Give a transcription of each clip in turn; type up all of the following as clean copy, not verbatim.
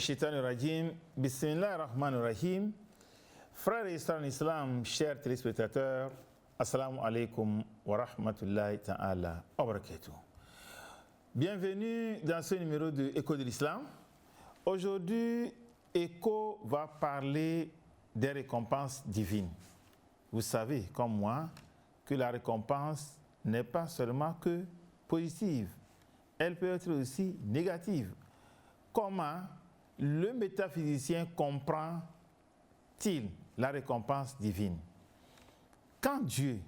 Minash-shaytanir-rajim. Bismillahir-rahmanir-rahim. Frères et sœurs en islam, chers téléspectateurs, assalamu alaikum wa rahmatullahi ta'ala wa barakatuh. Bienvenue dans ce numéro de Écho de l'Islam. Aujourd'hui, Écho va parler des récompenses divines. Vous savez, comme moi, que la récompense n'est pas seulement que positive, elle peut être aussi négative. Comment le métaphysicien comprend-il la récompense divine? Quand Dieu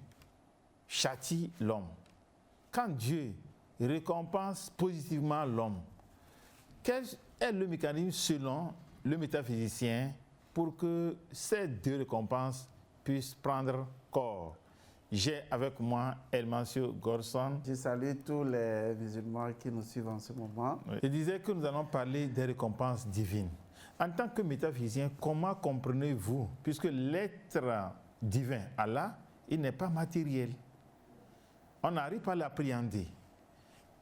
châtie l'homme, quand Dieu récompense positivement l'homme, quel est le mécanisme selon le métaphysicien pour que ces deux récompenses puissent prendre corps? J'ai avec moi El-Mansur Gorson. Je salue tous les musulmans qui nous suivent en ce moment. Je disais que nous allons parler des récompenses divines. En tant que métaphysicien, comment comprenez-vous, puisque l'être divin, Allah, il n'est pas matériel. On n'arrive pas à l'appréhender.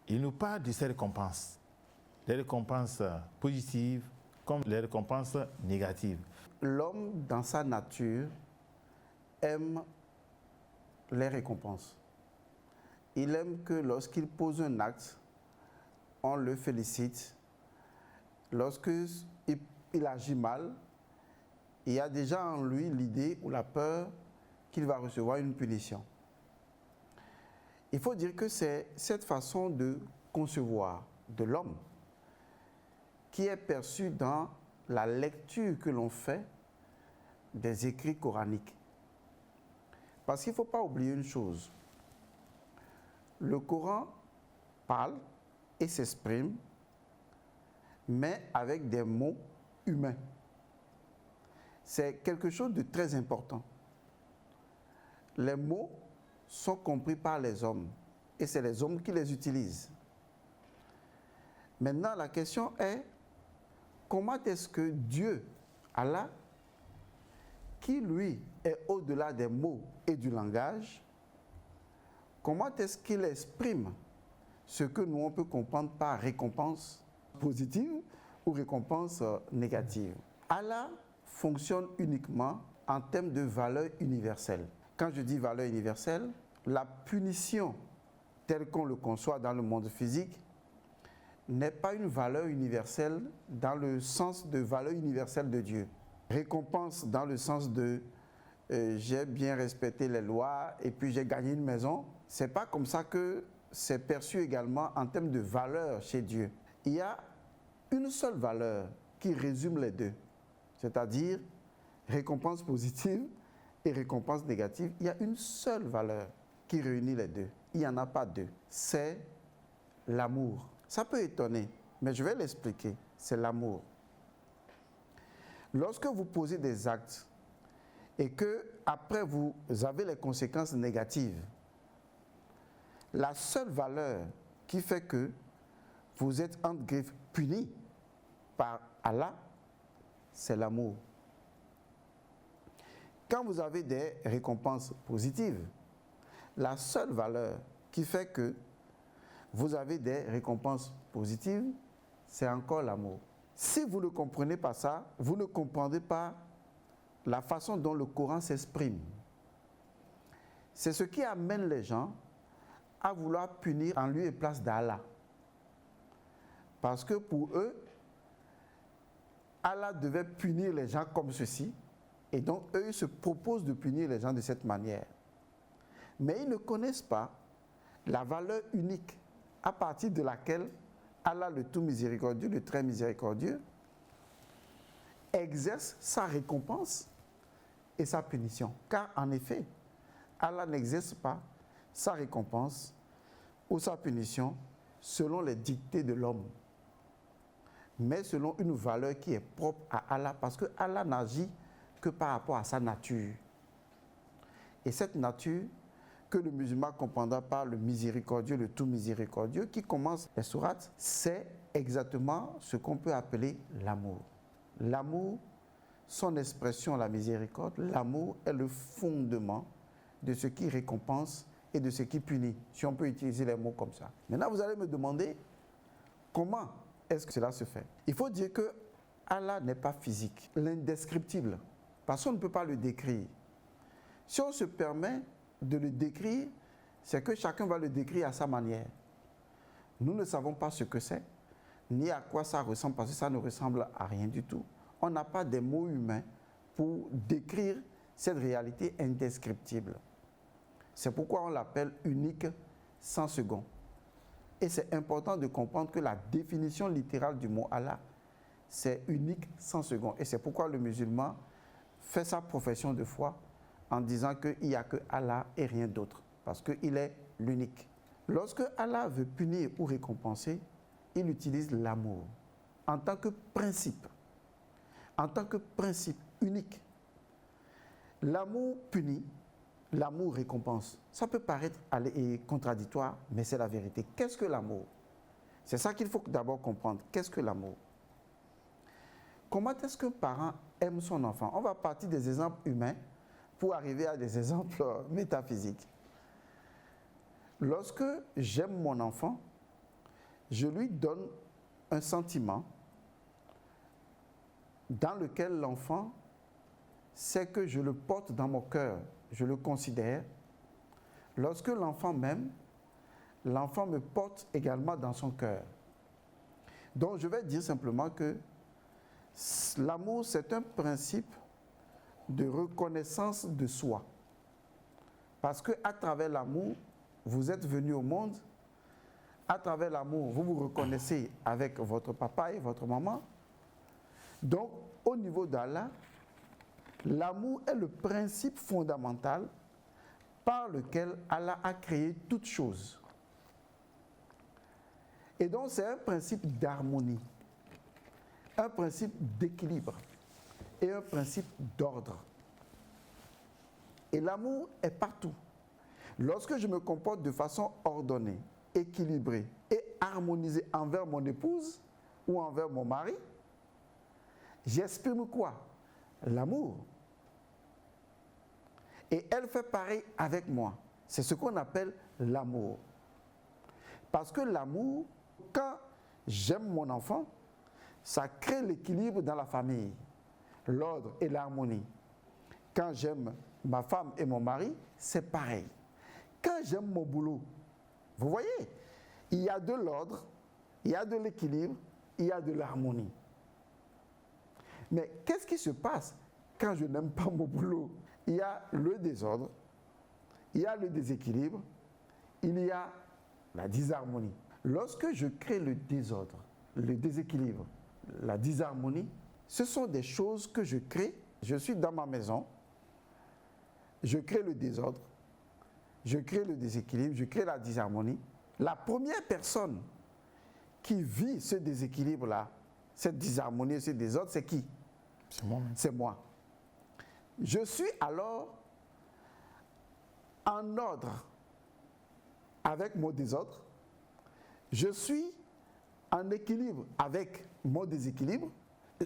Il nous parle de ces récompenses. Les récompenses positives comme les récompenses négatives. L'homme, dans sa nature, aime les récompenses. Il aime que lorsqu'il pose un acte, on le félicite. Lorsqu'il agit mal, il y a déjà en lui l'idée ou la peur qu'il va recevoir une punition. Il faut dire que c'est cette façon de concevoir de l'homme qui est perçue dans la lecture que l'on fait des écrits coraniques. Parce qu'il ne faut pas oublier une chose. Le Coran parle et s'exprime, mais avec des mots humains. C'est quelque chose de très important. Les mots sont compris par les hommes et c'est les hommes qui les utilisent. Maintenant, la question est, comment est-ce que Dieu, Allah, qui lui est au-delà des mots et du langage, comment est-ce qu'il exprime ce que nous on peut comprendre par récompense positive ou récompense négative? Allah fonctionne uniquement en termes de valeur universelle. Quand je dis valeur universelle, la punition telle qu'on le conçoit dans le monde physique n'est pas une valeur universelle dans le sens de valeur universelle de Dieu. Récompense dans le sens de j'ai bien respecté les lois et puis j'ai gagné une maison. C'est pas comme ça que c'est perçu également en termes de valeur chez Dieu. Il y a une seule valeur qui résume les deux, c'est-à-dire récompense positive et récompense négative. Il y a une seule valeur qui réunit les deux. Il n'y en a pas deux. C'est l'amour. Ça peut étonner, mais je vais l'expliquer. C'est l'amour. Lorsque vous posez des actes et que après vous avez les conséquences négatives, la seule valeur qui fait que vous êtes entre griffes punis par Allah, c'est l'amour. Quand vous avez des récompenses positives, la seule valeur qui fait que vous avez des récompenses positives, c'est encore l'amour. Si vous ne comprenez pas ça, vous ne comprenez pas la façon dont le Coran s'exprime. C'est ce qui amène les gens à vouloir punir en lieu et place d'Allah. Parce que pour eux, Allah devait punir les gens comme ceci, et donc eux ils se proposent de punir les gens de cette manière. Mais ils ne connaissent pas la valeur unique à partir de laquelle Allah, le tout miséricordieux, le très miséricordieux, exerce sa récompense et sa punition. Car en effet, Allah n'exerce pas sa récompense ou sa punition selon les dictées de l'homme, mais selon une valeur qui est propre à Allah, parce que Allah n'agit que par rapport à sa nature. Et cette nature que le musulman comprendra par le miséricordieux, le tout miséricordieux, qui commence les sourates, c'est exactement ce qu'on peut appeler l'amour. L'amour, son expression, la miséricorde, l'amour est le fondement de ce qui récompense et de ce qui punit, si on peut utiliser les mots comme ça. Maintenant, vous allez me demander comment est-ce que cela se fait. Il faut dire que Allah n'est pas physique, l'indescriptible, parce qu'on ne peut pas le décrire. Si on se permet de le décrire, c'est que chacun va le décrire à sa manière. Nous ne savons pas ce que c'est, ni à quoi ça ressemble, parce que ça ne ressemble à rien du tout. On n'a pas des mots humains pour décrire cette réalité indescriptible. C'est pourquoi on l'appelle unique sans second. Et c'est important de comprendre que la définition littérale du mot Allah, c'est unique sans second. Et c'est pourquoi le musulman fait sa profession de foi en disant qu'il n'y a que Allah et rien d'autre, parce qu'il est l'unique. Lorsque Allah veut punir ou récompenser, il utilise l'amour en tant que principe unique. L'amour punit, l'amour récompense. Ça peut paraître contradictoire, mais c'est la vérité. Qu'est-ce que l'amour? C'est ça qu'il faut d'abord comprendre. Qu'est-ce que l'amour? Comment est-ce qu'un parent aime son enfant? On va partir des exemples humains pour arriver à des exemples métaphysiques. Lorsque j'aime mon enfant, je lui donne un sentiment dans lequel l'enfant sait que je le porte dans mon cœur, je le considère. Lorsque l'enfant m'aime, l'enfant me porte également dans son cœur. Donc je vais dire simplement que l'amour, c'est un principe de reconnaissance de soi. Parce qu'à travers l'amour, vous êtes venu au monde. À travers l'amour, vous vous reconnaissez avec votre papa et votre maman. Donc, au niveau d'Allah, l'amour est le principe fondamental par lequel Allah a créé toutes choses. Et donc, c'est un principe d'harmonie, un principe d'équilibre et un principe d'ordre. Et l'amour est partout. Lorsque je me comporte de façon ordonnée, équilibrée et harmonisée envers mon épouse ou envers mon mari, j'exprime quoi? L'amour. Et elle fait pareil avec moi. C'est ce qu'on appelle l'amour. Parce que l'amour, quand j'aime mon enfant, ça crée l'équilibre dans la famille, l'ordre et l'harmonie. Quand j'aime ma femme et mon mari, c'est pareil. Quand j'aime mon boulot, vous voyez, il y a de l'ordre, il y a de l'équilibre, il y a de l'harmonie. Mais qu'est-ce qui se passe quand je n'aime pas mon boulot? Il y a le désordre, il y a le déséquilibre, il y a la disharmonie. Lorsque je crée le désordre, le déséquilibre, la disharmonie, ce sont des choses que je crée. Je suis dans ma maison, je crée le désordre, je crée le déséquilibre, je crée la disharmonie. La première personne qui vit ce déséquilibre-là, cette disharmonie, ce désordre, c'est qui? C'est moi. C'est moi. Je suis alors en ordre avec mon désordre. Je suis en équilibre avec mon déséquilibre.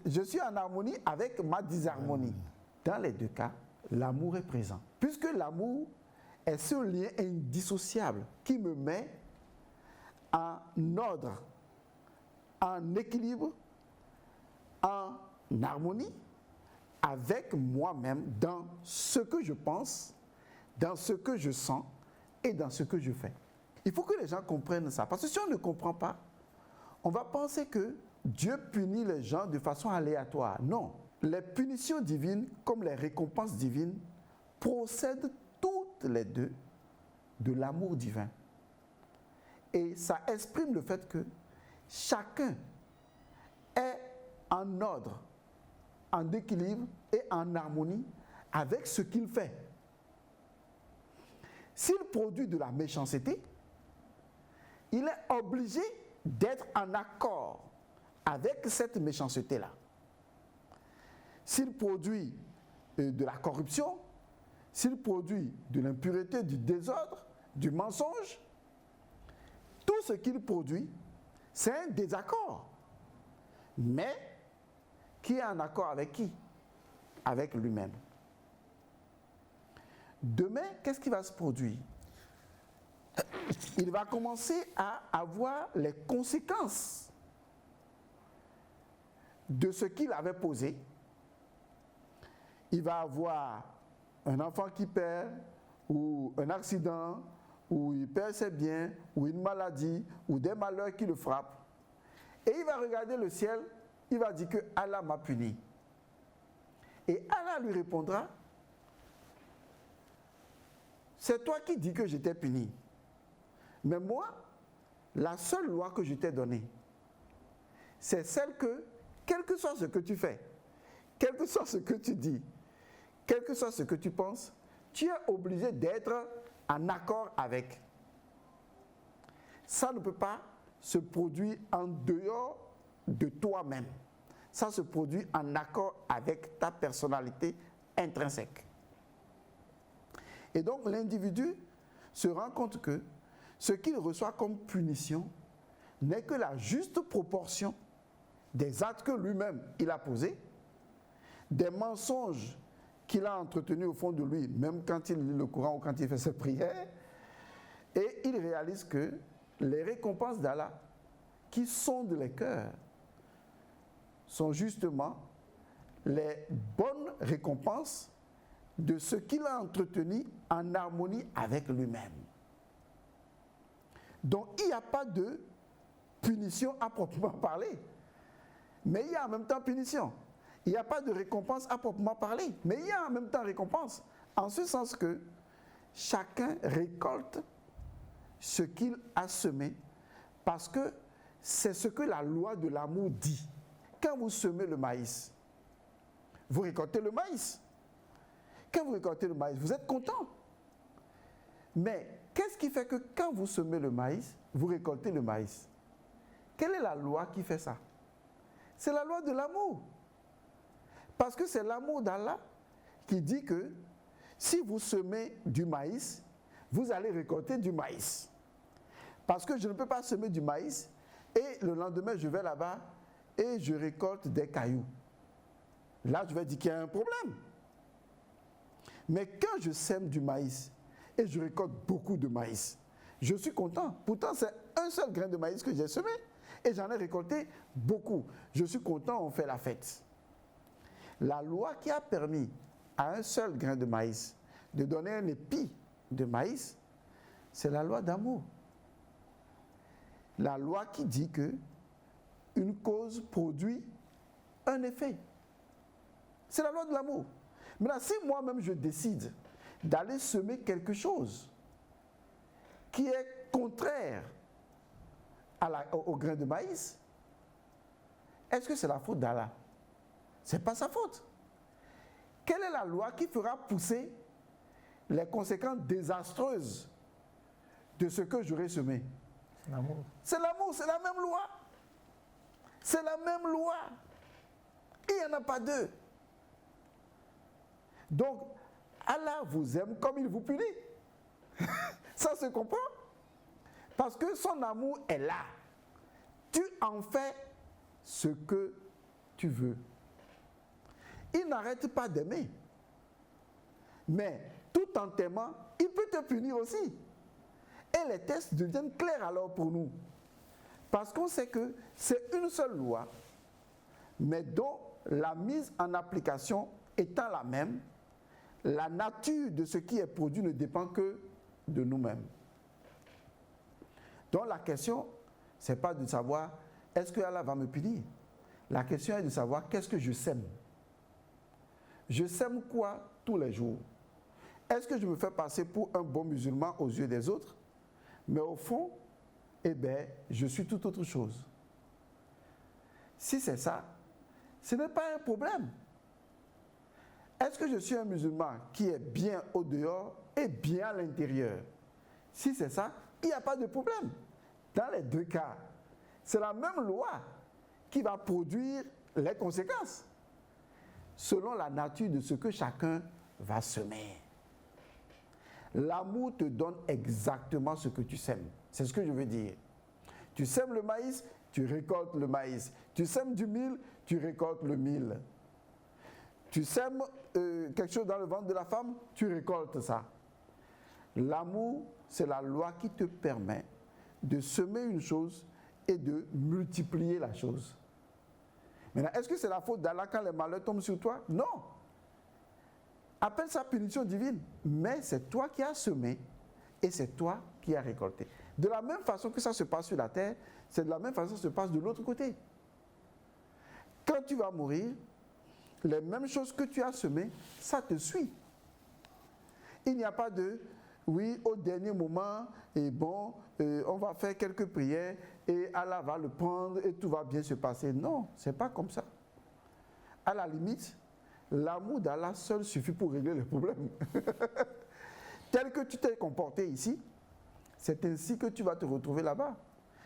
Je suis en harmonie avec ma disharmonie. Dans les deux cas, l'amour est présent. Puisque l'amour est ce lien indissociable qui me met en ordre, en équilibre, en harmonie avec moi-même dans ce que je pense, dans ce que je sens et dans ce que je fais. Il faut que les gens comprennent ça. Parce que si on ne comprend pas, on va penser que Dieu punit les gens de façon aléatoire. Non. Les punitions divines, comme les récompenses divines, procèdent toutes les deux de l'amour divin. Et ça exprime le fait que chacun est en ordre, en équilibre et en harmonie avec ce qu'il fait. S'il produit de la méchanceté, il est obligé d'être en accord avec cette méchanceté-là. S'il produit de la corruption, s'il produit de l'impureté, du désordre, du mensonge, tout ce qu'il produit, c'est un désaccord. Mais qui est en accord avec qui? Avec lui-même. Demain, qu'est-ce qui va se produire? Il va commencer à avoir les conséquences de ce qu'il avait posé. Il va avoir un enfant qui perd, ou un accident, ou il perd ses biens, ou une maladie, ou des malheurs qui le frappent. Et il va regarder le ciel, il va dire que Allah m'a puni. Et Allah lui répondra, c'est toi qui dis que je t'ai puni. Mais moi, la seule loi que je t'ai donnée, c'est celle que, quel que soit ce que tu fais, quel que soit ce que tu dis, quel que soit ce que tu penses, tu es obligé d'être en accord avec. Ça ne peut pas se produire en dehors de toi-même. Ça se produit en accord avec ta personnalité intrinsèque. Et donc l'individu se rend compte que ce qu'il reçoit comme punition n'est que la juste proportion des actes que lui-même il a posés, des mensonges qu'il a entretenus au fond de lui, même quand il lit le Coran ou quand il fait ses prières, et il réalise que les récompenses d'Allah qui sondent les cœurs sont justement les bonnes récompenses de ce qu'il a entretenu en harmonie avec lui-même. Donc il n'y a pas de punition à proprement parler, mais il y a en même temps punition. Il n'y a pas de récompense à proprement parler, mais il y a en même temps récompense, en ce sens que chacun récolte ce qu'il a semé, parce que c'est ce que la loi de l'amour dit. Quand vous semez le maïs, vous récoltez le maïs. Quand vous récoltez le maïs, vous êtes content. Mais qu'est-ce qui fait que quand vous semez le maïs, vous récoltez le maïs? Quelle est la loi qui fait ça? C'est la loi de l'amour. Parce que c'est l'amour d'Allah qui dit que si vous semez du maïs, vous allez récolter du maïs. Parce que je ne peux pas semer du maïs et le lendemain je vais là-bas et je récolte des cailloux. Là je vais dire qu'il y a un problème. Mais quand je sème du maïs et je récolte beaucoup de maïs, je suis content. Pourtant c'est un seul grain de maïs que j'ai semé et j'en ai récolté beaucoup. Je suis content, on fait la fête. La loi qui a permis à un seul grain de maïs de donner un épi de maïs, c'est la loi d'amour. La loi qui dit que une cause produit un effet. C'est la loi de l'amour. Maintenant, si moi-même je décide d'aller semer quelque chose qui est contraire au grain de maïs, est-ce que c'est la faute d'Allah? Ce n'est pas sa faute. Quelle est la loi qui fera pousser les conséquences désastreuses de ce que j'aurai semé? L'amour. C'est l'amour, c'est la même loi. C'est la même loi. Il n'y en a pas deux. Donc, Allah vous aime comme il vous punit. Ça se comprend? Parce que son amour est là. Tu en fais ce que tu veux. Il n'arrête pas d'aimer. Mais tout en t'aimant, il peut te punir aussi. Et les tests deviennent clairs alors pour nous. Parce qu'on sait que c'est une seule loi, mais dont la mise en application étant la même, la nature de ce qui est produit ne dépend que de nous-mêmes. Donc la question, ce n'est pas de savoir est-ce que Allah va me punir. La question est de savoir qu'est-ce que je sème. Je sème quoi tous les jours? Est-ce que je me fais passer pour un bon musulman aux yeux des autres? Mais au fond, eh bien, je suis tout autre chose. Si c'est ça, ce n'est pas un problème. Est-ce que je suis un musulman qui est bien au dehors et bien à l'intérieur? Si c'est ça, il n'y a pas de problème. Dans les deux cas, c'est la même loi qui va produire les conséquences selon la nature de ce que chacun va semer. L'amour te donne exactement ce que tu sèmes. C'est ce que je veux dire. Tu sèmes le maïs, tu récoltes le maïs. Tu sèmes du mil, tu récoltes le mil. Tu sèmes quelque chose dans le ventre de la femme, tu récoltes ça. L'amour, c'est la loi qui te permet de semer une chose et de multiplier la chose. Maintenant, est-ce que c'est la faute d'Allah quand les malheurs tombent sur toi? Non. Appelle ça punition divine. Mais c'est toi qui as semé et c'est toi qui as récolté. De la même façon que ça se passe sur la terre, c'est de la même façon que ça se passe de l'autre côté. Quand tu vas mourir, les mêmes choses que tu as semées, ça te suit. Il n'y a pas de, oui, au dernier moment, et bon, on va faire quelques prières et Allah va le prendre et tout va bien se passer. Non, ce n'est pas comme ça. À la limite, l'amour d'Allah seul suffit pour régler les problèmes. Tel que tu t'es comporté ici, c'est ainsi que tu vas te retrouver là-bas.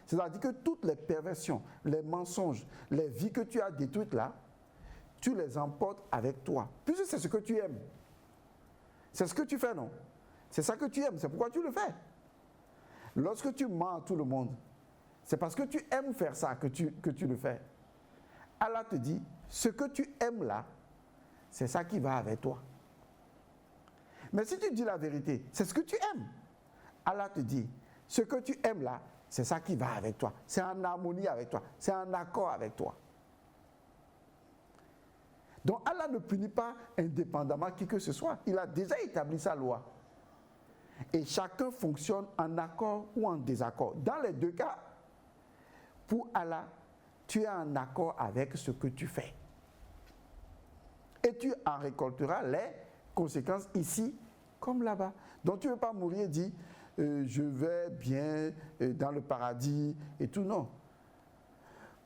C'est-à-dire que toutes les perversions, les mensonges, les vies que tu as détruites là, tu les emportes avec toi. Puisque c'est ce que tu aimes. C'est ce que tu fais, non? C'est ça que tu aimes, c'est pourquoi tu le fais. Lorsque tu mens à tout le monde, c'est parce que tu aimes faire ça que tu le fais. Allah te dit, ce que tu aimes là, c'est ça qui va avec toi. Mais si tu dis la vérité, c'est ce que tu aimes. Allah te dit, ce que tu aimes là, c'est ça qui va avec toi. C'est en harmonie avec toi. C'est en accord avec toi. Donc Allah ne punit pas indépendamment qui que ce soit. Il a déjà établi sa loi. Et chacun fonctionne en accord ou en désaccord. Dans les deux cas, pour Allah, tu es en accord avec ce que tu fais. Et tu en récolteras les conséquences ici comme là-bas. Donc tu ne veux pas mourir et dire je vais bien dans le paradis et tout. Non.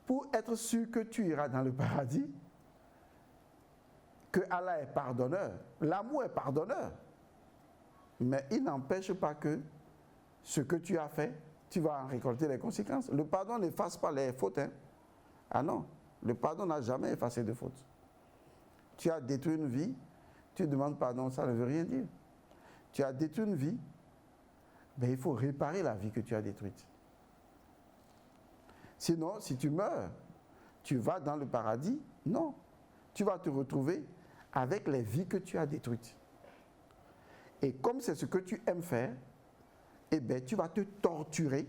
Pour être sûr que tu iras dans le paradis, que Allah est pardonneur, l'amour est pardonneur. Mais il n'empêche pas que ce que tu as fait, tu vas en récolter les conséquences. Le pardon n'efface pas les fautes. Hein? Ah non, le pardon n'a jamais effacé de fautes. Tu as détruit une vie, tu demandes pardon, ça ne veut rien dire. Tu as détruit une vie, ben il faut réparer la vie que tu as détruite. Sinon, si tu meurs, tu vas dans le paradis? Non. Tu vas te retrouver avec les vies que tu as détruites. Et comme c'est ce que tu aimes faire, eh bien, tu vas te torturer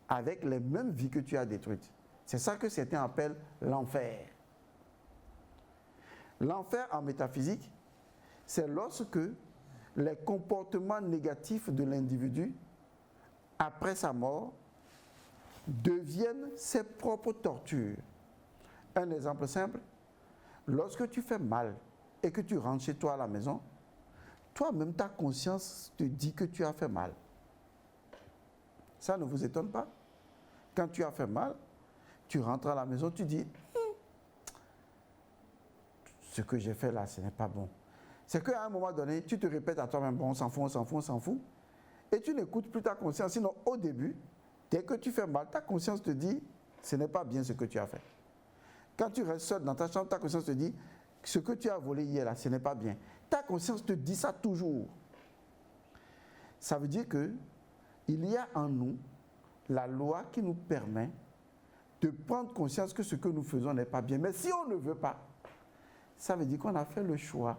avec les mêmes vies que tu as détruites. C'est ça que certains appellent l'enfer. L'enfer en métaphysique, c'est lorsque les comportements négatifs de l'individu, après sa mort, deviennent ses propres tortures. Un exemple simple, lorsque tu fais mal et que tu rentres chez toi à la maison, toi-même ta conscience te dit que tu as fait mal. Ça ne vous étonne pas? Quand tu as fait mal, tu rentres à la maison, tu dis ce que j'ai fait là, ce n'est pas bon. C'est qu'à un moment donné, tu te répètes à toi-même, bon, on s'en fout, on s'en fout, on s'en fout. Et tu n'écoutes plus ta conscience. Sinon, au début, dès que tu fais mal, ta conscience te dit, ce n'est pas bien ce que tu as fait. Quand tu restes seul dans ta chambre, ta conscience te dit, ce que tu as volé hier là, ce n'est pas bien. Ta conscience te dit ça toujours. Ça veut dire que il y a en nous la loi qui nous permet de prendre conscience que ce que nous faisons n'est pas bien. Mais si on ne veut pas, ça veut dire qu'on a fait le choix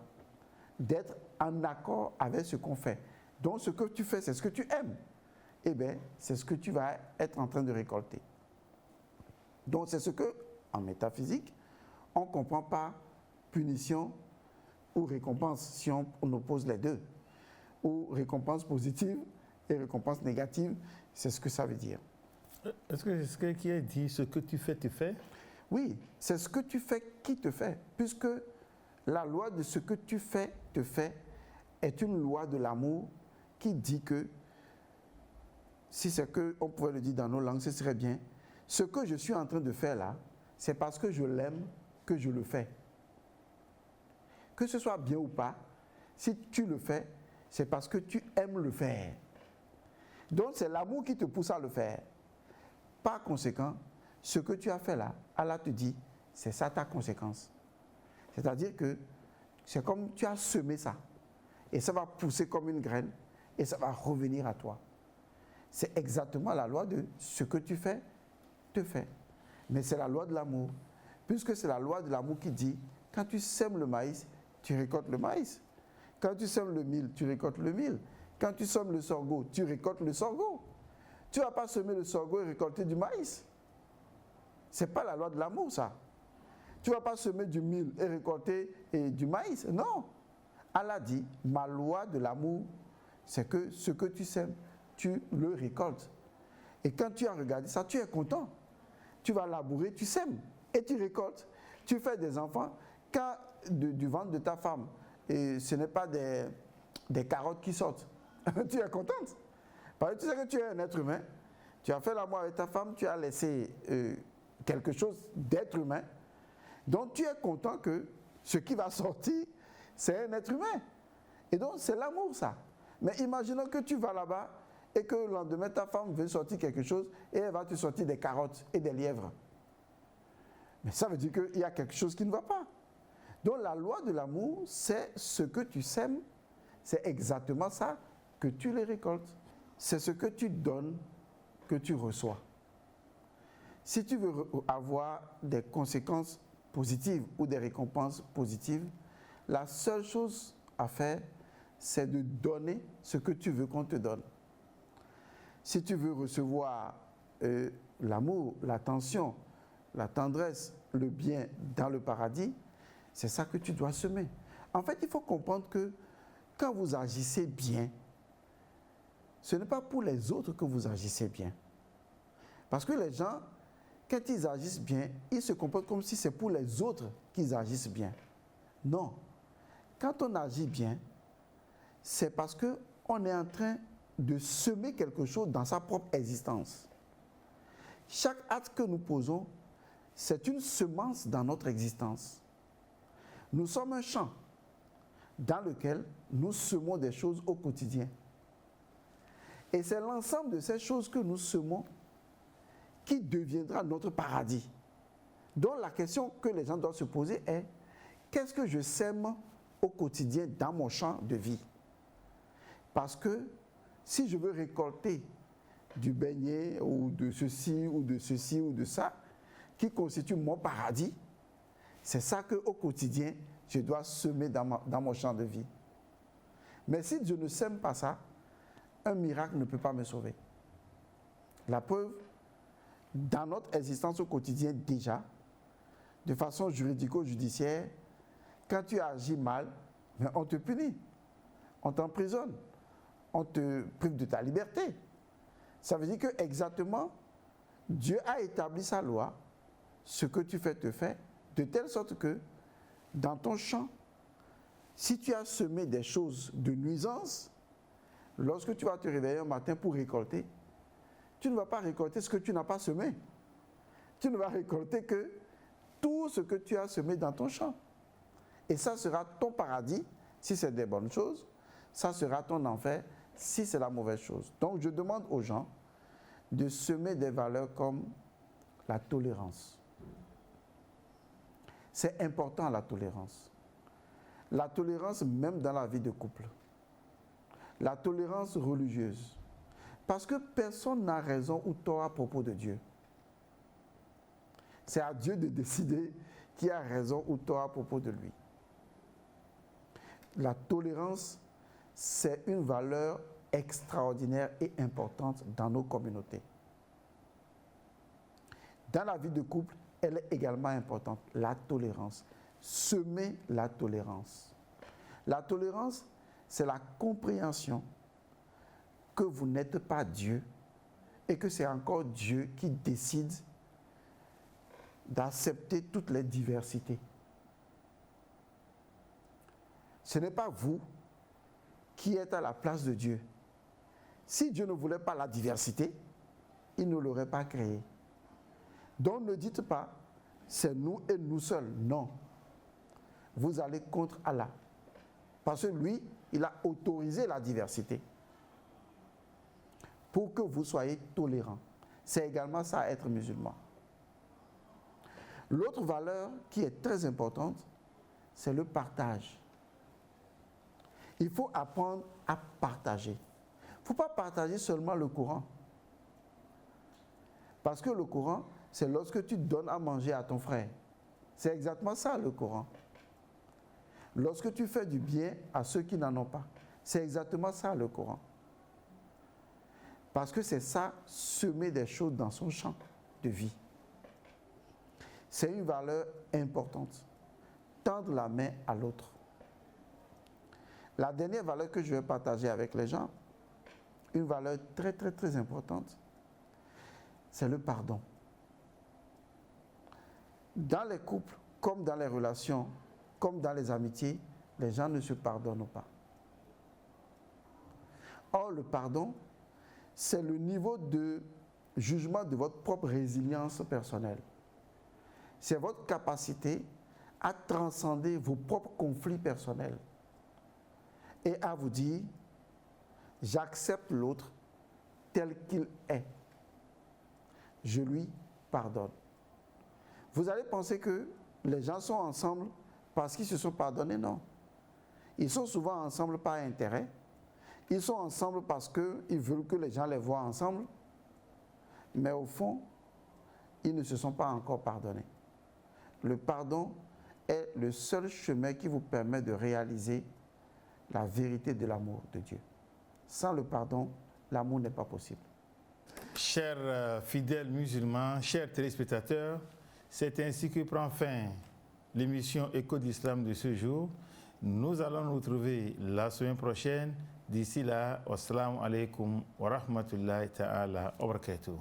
d'être en accord avec ce qu'on fait. Donc ce que tu fais, c'est ce que tu aimes. Eh bien, c'est ce que tu vas être en train de récolter. Donc c'est ce que, en métaphysique, on comprend par punition ou récompense, si on oppose les deux. Ou récompense positive et récompense négative, c'est ce que ça veut dire. Est-ce que c'est ce qui a dit ce que tu fais, tu fais? Oui, c'est ce que tu fais qui te fait, puisque la loi de ce que tu fais, te fait, est une loi de l'amour qui dit que, si c'est qu'on pouvait le dire dans nos langues, ce serait bien, ce que je suis en train de faire là, c'est parce que je l'aime que je le fais. Que ce soit bien ou pas, si tu le fais, c'est parce que tu aimes le faire. Donc c'est l'amour qui te pousse à le faire. Par conséquent, ce que tu as fait là, Allah te dit, c'est ça ta conséquence. C'est-à-dire que c'est comme tu as semé ça. Et ça va pousser comme une graine et ça va revenir à toi. C'est exactement la loi de ce que tu fais, te fait. Mais c'est la loi de l'amour. Puisque c'est la loi de l'amour qui dit, quand tu sèmes le maïs, tu récoltes le maïs. Quand tu sèmes le mil, tu récoltes le mil. Quand tu sèmes le sorgho, tu récoltes le sorgho. Tu ne vas pas semer le sorgho et récolter du maïs. Ce n'est pas la loi de l'amour, ça. Tu ne vas pas semer du mil et récolter du maïs. Non. Allah dit, ma loi de l'amour, c'est que ce que tu sèmes, tu le récoltes. Et quand tu as regardé ça, tu es content. Tu vas labourer, tu sèmes et tu récoltes. Tu fais des enfants. Quand du ventre de ta femme, et ce n'est pas des carottes qui sortent, tu es contente. Parce que tu sais que tu es un être humain. Tu as fait l'amour avec ta femme, tu as laissé quelque chose d'être humain. Donc tu es content que ce qui va sortir, c'est un être humain. Et donc c'est l'amour ça. Mais imaginons que tu vas là-bas et que le lendemain ta femme veut sortir quelque chose et elle va te sortir des carottes et des lièvres. Mais ça veut dire qu'il y a quelque chose qui ne va pas. Donc la loi de l'amour, c'est ce que tu sèmes, c'est exactement ça que tu les récoltes. C'est ce que tu donnes que tu reçois. Si tu veux avoir des conséquences positives ou des récompenses positives, la seule chose à faire, c'est de donner ce que tu veux qu'on te donne. Si tu veux recevoir l'amour, l'attention, la tendresse, le bien dans le paradis, c'est ça que tu dois semer. En fait, il faut comprendre que quand vous agissez bien, ce n'est pas pour les autres que vous agissez bien. Parce que les gens, quand ils agissent bien, ils se comportent comme si c'est pour les autres qu'ils agissent bien. Non. Quand on agit bien, c'est parce qu'on est en train de semer quelque chose dans sa propre existence. Chaque acte que nous posons, c'est une semence dans notre existence. Nous sommes un champ dans lequel nous semons des choses au quotidien. Et c'est l'ensemble de ces choses que nous semons qui deviendra notre paradis. Donc la question que les gens doivent se poser est, qu'est-ce que je sème au quotidien dans mon champ de vie? Parce que si je veux récolter du beignet ou de ceci ou de ceci ou de ça, qui constitue mon paradis, c'est ça qu'au quotidien, je dois semer dans mon champ de vie. Mais si je ne sème pas ça, un miracle ne peut pas me sauver. La preuve, dans notre existence au quotidien déjà, de façon juridico-judiciaire, quand tu agis mal, on te punit, on t'emprisonne, on te prive de ta liberté. Ça veut dire que exactement, Dieu a établi sa loi, ce que tu fais te fait, de telle sorte que dans ton champ, si tu as semé des choses de nuisance, lorsque tu vas te réveiller un matin pour récolter, tu ne vas pas récolter ce que tu n'as pas semé. Tu ne vas récolter que tout ce que tu as semé dans ton champ. Et ça sera ton paradis si c'est des bonnes choses, ça sera ton enfer si c'est la mauvaise chose. Donc je demande aux gens de semer des valeurs comme la tolérance. C'est important la tolérance. La tolérance même dans la vie de couple. La tolérance religieuse. Parce que personne n'a raison ou tort à propos de Dieu. C'est à Dieu de décider qui a raison ou tort à propos de lui. La tolérance, c'est une valeur extraordinaire et importante dans nos communautés. Dans la vie de couple, elle est également importante, la tolérance. Semer la tolérance. La tolérance, c'est la compréhension que vous n'êtes pas Dieu et que c'est encore Dieu qui décide d'accepter toutes les diversités. Ce n'est pas vous qui êtes à la place de Dieu. Si Dieu ne voulait pas la diversité, il ne l'aurait pas créée. Donc ne dites pas, c'est nous et nous seuls. Non. Vous allez contre Allah. Parce que lui, il a autorisé la diversité. Pour que vous soyez tolérants. C'est également ça, être musulman. L'autre valeur qui est très importante, c'est le partage. Il faut apprendre à partager. Il ne faut pas partager seulement le Coran. Parce que le Coran, c'est lorsque tu donnes à manger à ton frère. C'est exactement ça le Coran. Lorsque tu fais du bien à ceux qui n'en ont pas. C'est exactement ça le Coran. Parce que c'est ça, semer des choses dans son champ de vie. c'est une valeur importante. Tendre la main à l'autre. La dernière valeur que je vais partager avec les gens, une valeur très très très importante, c'est le pardon. Dans les couples, comme dans les relations, comme dans les amitiés, les gens ne se pardonnent pas. Or, le pardon, c'est le niveau de jugement de votre propre résilience personnelle. C'est votre capacité à transcender vos propres conflits personnels et à vous dire, j'accepte l'autre tel qu'il est. Je lui pardonne. Vous allez penser que les gens sont ensemble parce qu'ils se sont pardonnés, non. Ils sont souvent ensemble par intérêt. Ils sont ensemble parce qu'ils veulent que les gens les voient ensemble. Mais au fond, ils ne se sont pas encore pardonnés. Le pardon est le seul chemin qui vous permet de réaliser la vérité de l'amour de Dieu. Sans le pardon, l'amour n'est pas possible. Chers fidèles musulmans, chers téléspectateurs, c'est ainsi que prend fin l'émission Écho d'Islam de ce jour. Nous allons nous retrouver la semaine prochaine. D'ici là, wassalamu alaikum wa rahmatullahi ta'ala wa barakatuh.